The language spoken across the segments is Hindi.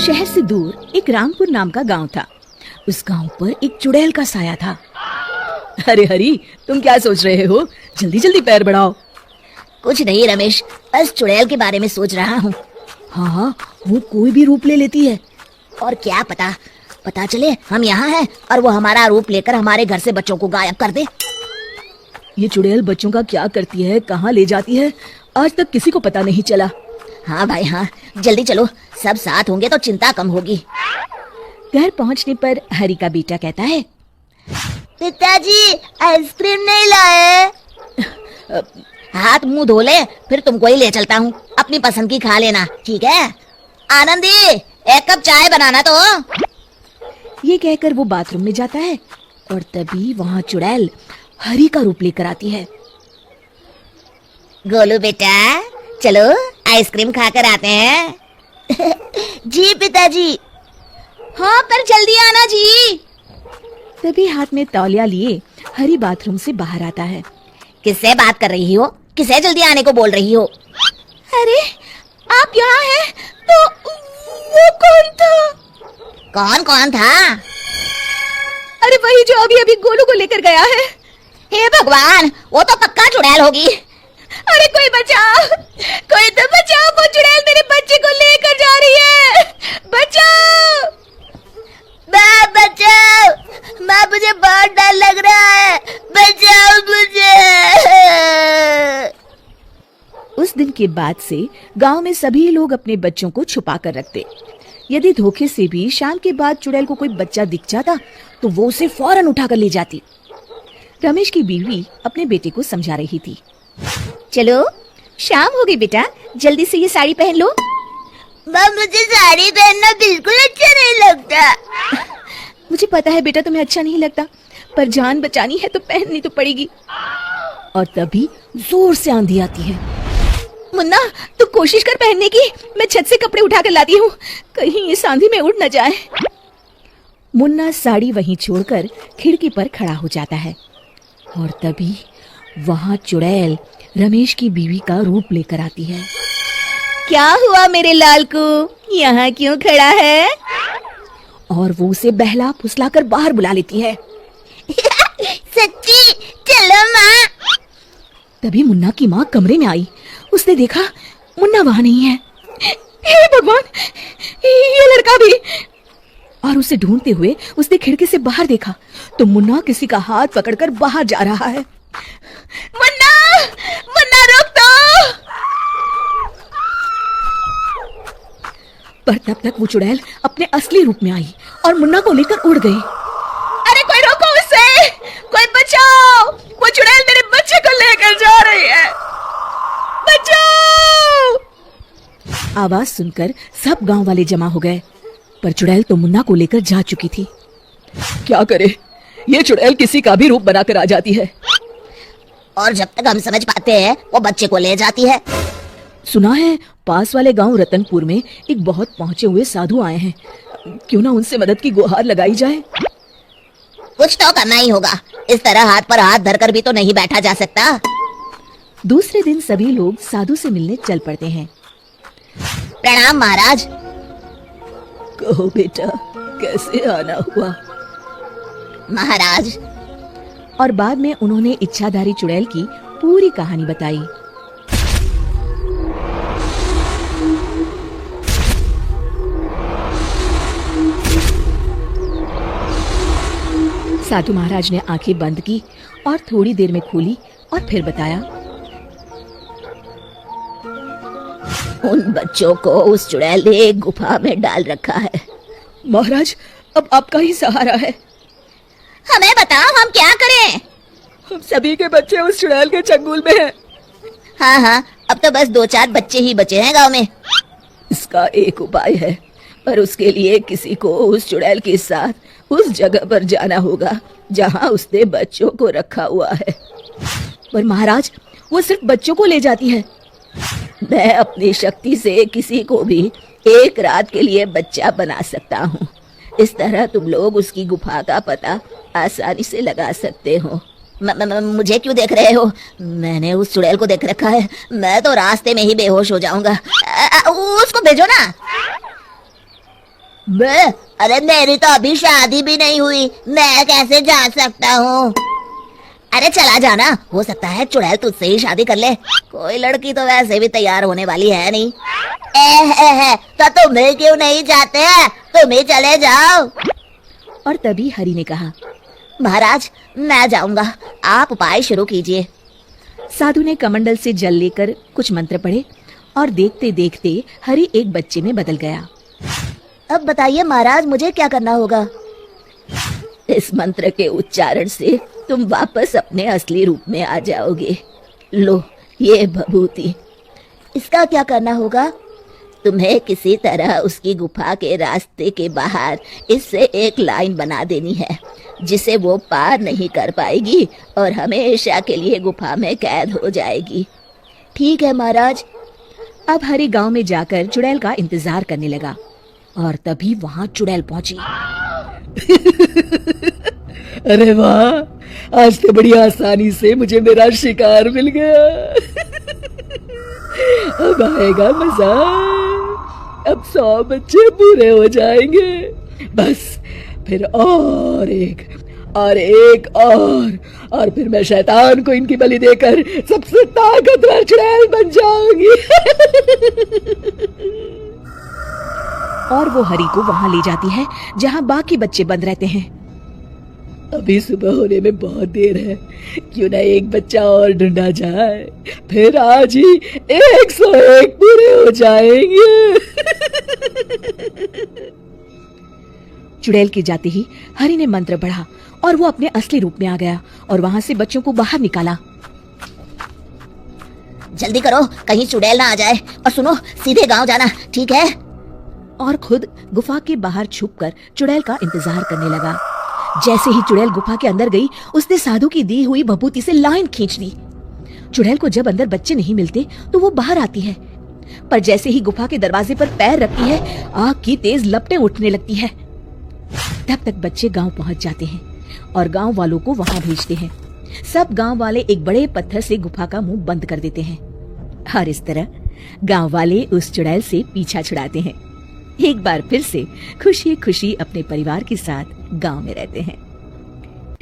शहर से दूर एक रामपुर नाम का गांव था। उस गांव पर एक चुड़ैल का साया था। अरे हरी, तुम क्या सोच रहे हो? जल्दी जल्दी पैर बढ़ाओ। कुछ नहीं रमेश, बस चुड़ैल के बारे में सोच रहा हूँ। हाँ, वो कोई भी रूप ले लेती है। और क्या पता चले हम यहाँ हैं और वो हमारा रूप लेकर हमारे घर से बच्चों को गायब कर दे। ये चुड़ैल बच्चों का क्या करती है, कहाँ ले जाती है, आज तक किसी को पता नहीं चला। हाँ भाई हाँ, जल्दी चलो, सब साथ होंगे तो चिंता कम होगी। घर पहुँचने पर हरी का बेटा कहता है, पिताजी आइसक्रीम नहीं लाए। हाथ मुंह धो ले, फिर तुमको ही ले चलता हूँ। अपनी पसंद की खा लेना, ठीक है? आनंदी, एक कप चाय बनाना तो। ये कहकर वो बाथरूम में जाता है और तभी वहाँ चुड़ैल हरी का रूप लेकर आती है। गोलू बेटा, चलो आइसक्रीम खाकर आते हैं। जी पिताजी। हाँ, पर जल्दी आना जी। तभी हाथ में तौलिया लिए हरी बाथरूम से बाहर आता है। किससे बात कर रही हो? किसे जल्दी आने को बोल रही हो? अरे आप यहाँ हैं तो वो कौन था? कौन था? अरे वही जो अभी अभी गोलू को लेकर गया है। हे भगवान, वो तो पक्का चुड़ैल होगी। अरे कोई बचाओ, कोई तो बचाओ, वो चुड़ैल मेरे बच्चे को लेकर जा रही है। बचाओ माँ, बचाओ माँ, मुझे बहुत डर लग रहा है, बचाओ मुझे। उस दिन के बाद से गांव में सभी लोग अपने बच्चों को छुपा कर रखते। यदि धोखे से भी शाम के बाद चुड़ैल को कोई बच्चा दिख जाता तो वो उसे फौरन उठाकर ले जाती। रमेश की बीवी अपने बेटे को समझा रही थी। चलो, शाम हो गई बेटा, जल्दी से ये साड़ी पहन लो। माँ, मुझे साड़ी पहनना बिल्कुल अच्छा नहीं लगता। मुझे पता है बेटा तुम्हें अच्छा नहीं लगता, पर जान बचानी है तो पहननी तो पड़ेगी। और तभी जोर से आंधी आती है। मुन्ना, तू कोशिश कर पहनने की, मैं छत से कपड़े उठाकर लाती हूँ, कहीं इस आंधी में उड़ न जाए। मुन्ना साड़ी वहीं छोड़कर खिड़की पर खड़ा हो जाता है और तभी वहाँ चुड़ैल रमेश की बीवी का रूप लेकर आती है। क्या हुआ मेरे लाल को, यहाँ क्यों खड़ा है? और वो उसे बहला फुसलाकर बाहर बुला लेती है। सच्ची? चलो माँ। तभी मुन्ना की माँ कमरे में आई। उसने देखा मुन्ना वहाँ नहीं है। हे भगवान, ये लड़का भी। और उसे ढूंढते हुए उसने खिड़की से बाहर देखा तो मुन्ना किसी का हाथ पकड़कर बाहर जा रहा है। मुन्ना, मुन्ना रुक तो। पर तब तक वो चुड़ैल अपने असली रूप में आई और मुन्ना को लेकर उड़ गई। अरे कोई रोको उसे, कोई बचाओ, वो चुड़ैल मेरे बच्चे को लेकर जा रही है, बचाओ। आवाज सुनकर सब गांव वाले जमा हो गए, पर चुड़ैल तो मुन्ना को लेकर जा चुकी थी। क्या करे, ये चुड़ैल किसी का भी रूप बनाकर आ जाती है और जब तक हम समझ पाते हैं वो बच्चे को ले जाती है। सुना है पास वाले गांव रतनपुर में एक बहुत पहुंचे हुए साधु आए हैं, क्यों ना उनसे मदद की गुहार लगाई जाए। कुछ तो करना ही होगा, इस तरह हाथ पर हाथ धरकर भी तो नहीं बैठा जा सकता। दूसरे दिन सभी लोग साधु से मिलने चल पड़ते हैं। प्रणाम महाराज। कहो बेटा, कैसे आना हुआ? महाराज। और बाद में उन्होंने इच्छाधारी चुड़ैल की पूरी कहानी बताई। साधु महाराज ने आंखें बंद की और थोड़ी देर में खोली और फिर बताया। उन बच्चों को उस चुड़ैल ने एक गुफा में डाल रखा है। महाराज, अब आपका ही सहारा है। हमें बताओ, हम क्या करें? हम सभी के बच्चे उस चुड़ैल के चंगुल में हैं। हाँ हाँ, अब तो बस 2-4 बच्चे ही बचे हैं गांव में। इसका एक उपाय है, पर उसके लिए किसी को उस चुड़ैल के साथ उस जगह पर जाना होगा जहाँ उसने बच्चों को रखा हुआ है। पर महाराज, वो सिर्फ बच्चों को ले जाती है। मैं अपनी शक्ति से किसी को भी एक रात के लिए बच्चा बना सकता हूँ। इस तरह तुम लोग उसकी गुफा का पता आसानी से लगा सकते हो। मुझे क्यों देख रहे हो? मैंने उस चुड़ैल को देख रखा है, मैं तो रास्ते में ही बेहोश हो जाऊंगा। उसको भेजो ना। अरे मेरी तो अभी शादी भी नहीं हुई, मैं कैसे जा सकता हूँ? अरे चला जाना, हो सकता है चुड़ैल तुझसे ही शादी कर ले। कोई लड़की तो वैसे भी तैयार होने वाली है नहीं। तो तुम्हें क्यों नहीं जाते हैं? तुम ही चले जाओ। और तभी हरि ने कहा, महाराज मैं जाऊंगा, आप उपाय शुरू कीजिए। साधु ने कमंडल से जल लेकर कुछ मंत्र पढ़े और देखते देखते हरि एक बच्चे में बदल गया। अब बताइए महाराज, मुझे क्या करना होगा? इस मंत्र के उच्चारण से तुम वापस अपने असली रूप में आ जाओगे। लो ये भभूति। इसका क्या करना होगा? तुम्हें किसी तरह उसकी गुफा के रास्ते के बाहर इससे एक लाइन बना देनी है, जिसे वो पार नहीं कर पाएगी और हमेशा के लिए गुफा में कैद हो जाएगी। ठीक है महाराज। अब हरि गांव में जाकर चुड़ैल का इंतजार करने लगा और तभी वहां चुड़ैल पहुंची। अरे वाह, आज तो बड़ी आसानी से मुझे मेरा शिकार मिल गया। अब आएगा मजा। अब 100 बच्चे पूरे हो जाएंगे। बस फिर और एक और फिर मैं शैतान को इनकी बलि देकर सबसे ताकतवर चुड़ैल बन जाऊंगी। और वो हरि को वहां ले जाती है जहां बाकी बच्चे बंद रहते हैं। अभी सुबह होने में बहुत देर है, क्यों ना एक बच्चा और ढूंढा जाए, फिर आज ही 101 पूरे हो जाएंगे। चुड़ैल के जाते ही हरि ने मंत्र पढ़ा और वो अपने असली रूप में आ गया और वहां से बच्चों को बाहर निकाला। जल्दी करो, कहीं चुड़ैल ना आ जाए। और सुनो, सीधे गांव जाना, ठीक है? और खुद गुफा के बाहर छुपकर चुड़ैल का इंतजार करने लगा। जैसे ही चुड़ैल गुफा के अंदर गई, उसने साधु की दी हुई भभूति से लाइन खींच ली। चुड़ैल को जब अंदर बच्चे नहीं मिलते तो वो बाहर आती है, पर जैसे ही गुफा के दरवाजे पर पैर रखती है, आग की तेज लपटें उठने लगती है। तब तक बच्चे गांव पहुंच जाते हैं और गांव वालों को वहां भेजते हैं। सब गांव वाले एक बड़े पत्थर से गुफा का मुंह बंद कर देते हैं और इस तरह गांव वाले उस चुड़ैल से पीछा छुड़ाते हैं। एक बार फिर से खुशी खुशी अपने परिवार के साथ गांव में रहते हैं।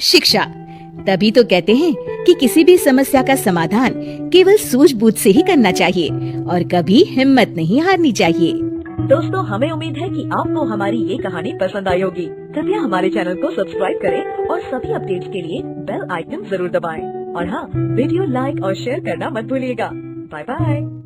शिक्षा, तभी तो कहते हैं कि किसी भी समस्या का समाधान केवल सूझबूझ से ही करना चाहिए और कभी हिम्मत नहीं हारनी चाहिए। दोस्तों, हमें उम्मीद है कि आपको हमारी ये कहानी पसंद आई होगी। कृपया हमारे चैनल को सब्सक्राइब करें और सभी अपडेट्स के लिए बेल आइकन जरूर दबाएं। और हाँ, वीडियो लाइक और शेयर करना मत भूलिएगा। Bye bye.